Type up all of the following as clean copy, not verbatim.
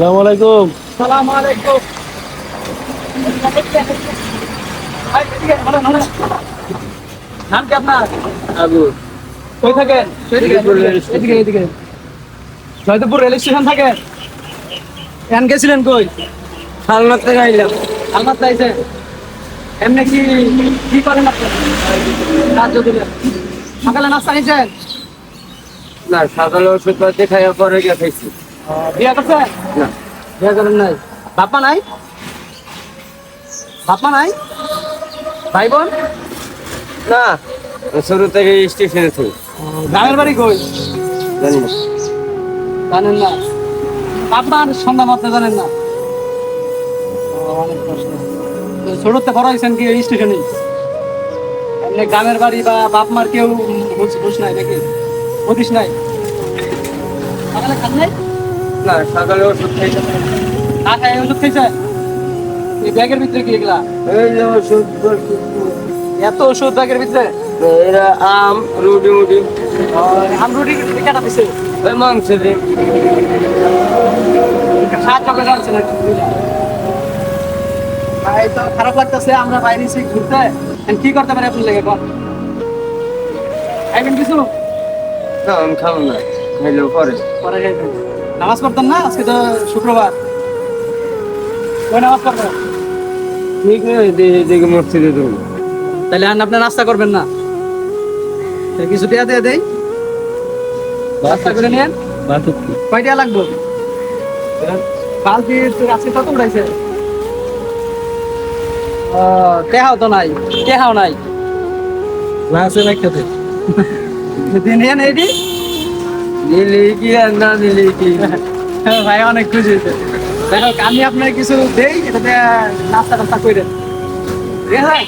আসসালামু আলাইকুম। আসসালামু আলাইকুম। নাম কি আপনার? আবু কই থাকেন? Joydebpur rail station. এদিকে জয়দেবপুর রেল স্টেশন থাকেন? এখান গেছিলেন কই? সালনাথ থেকে আইলাম। আলমাত চাইছেন? এমনি কি কি করেন আপনি? কাজ দিলেন। সকালে নাস্তা নিয়েছেন? না, সকালে ওষুধ পাতি খাইয়া পরে গিয়ে খাইছি। বিয়ে করছেন? না, বিয়ে করেন নাই? বাপ্পা নাই? বাপ্পা নাই? ভাই বোন? না, শুরু থেকে স্টেশনে ছিল। গ্রামের বাড়ি কই? জানি না। জানেন না? আপনার সন্ধ্যা মাত্রা জানেন না? অনেক কষ্ট। তো ছোটতে বড় হয়েছেন কি এই স্টেশনে? এমনি গ্রামের বাড়ি বা বাপ মার কেউ হুঁশ নাই নাকি? হদিস নাই? সকালে খান নাই? না, সকালে ওষুধ খাইছি। না খাই ওষুধ খাইছেন? এই ব্যাগের ভিতরে কি এগুলা? এই যে ওষুধ এত ওষুধ ব্যাগের ভিতরে? এরা আম, রুটি মুটি, আমরুটি কাটা দিছে। ওই মাংস দিন। সাহায্য করে আনছেন আর কি। ভাই তো খারাপ লাগতেছে, আমরা বাইরে এসে ঘুরতে। এখন কি করতে পারি আপনার লেগে বল? খাইবেন কিছু? না, আমি খাবো না, খাইলেও পরে। পরে খাইবেন। নামাজ পড়তেন না? আজকে তো শুক্রবার। ওই নামাজ পড়বেন? ঠিক নেই, দেখে মসজিদে দেবো। তাহলে আর আপনি নাস্তা করবেন না? তাহলে কিছু দেয়া দিয়ে দেই, নাস্তা করে নেন। কয় টাকা লাগবে? বালতি আজকে কত উঠাইছে? টেহাও তো নাই, টেহাও নাই। ক্লাসে রাখতে দিন হেন এইটি? নিলে কি আর না নিলে কি? ভাই অনেক খুশি হয়েছে। দেখো আমি আপনার কিছু দেই, এটাতে নাস্তা টাস্তা করেন, ঠিক আছে?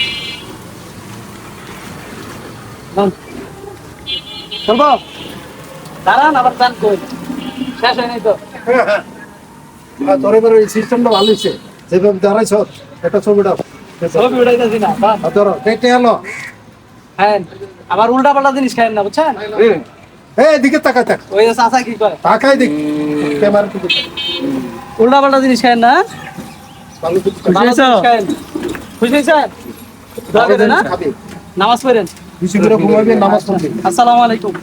চলবো? দাঁড়ান, আবার চান কই? শেষ হয় নাই তো? তোর এবার ওই সিস্টেমটা ভালো হয়েছে, যেভাবে দাঁড়াইছ একটা ছবিটা ছবি উঠাইতেছি না, বাহ। ধরো কেটে এলো। হ্যাঁ, আবার উল্টা পাল্টা জিনিস খায়েন না, বুঝছেন? এদিকে তাকাই থাক, ওই যে চাচা কি করে, তাকাই দেখ ক্যামেরা দিকে উল্টা পাল্টা জিনিস খায়েন না। ভালো কিছু ভালো জিনিস খায়েন। খুশি হয়েছেন? দোয়া করেন না? খাবি, নামাজ পড়েন। বেশি করে ঘুমাবি, নামাজ পড়বি। আসসালামু আলাইকুম।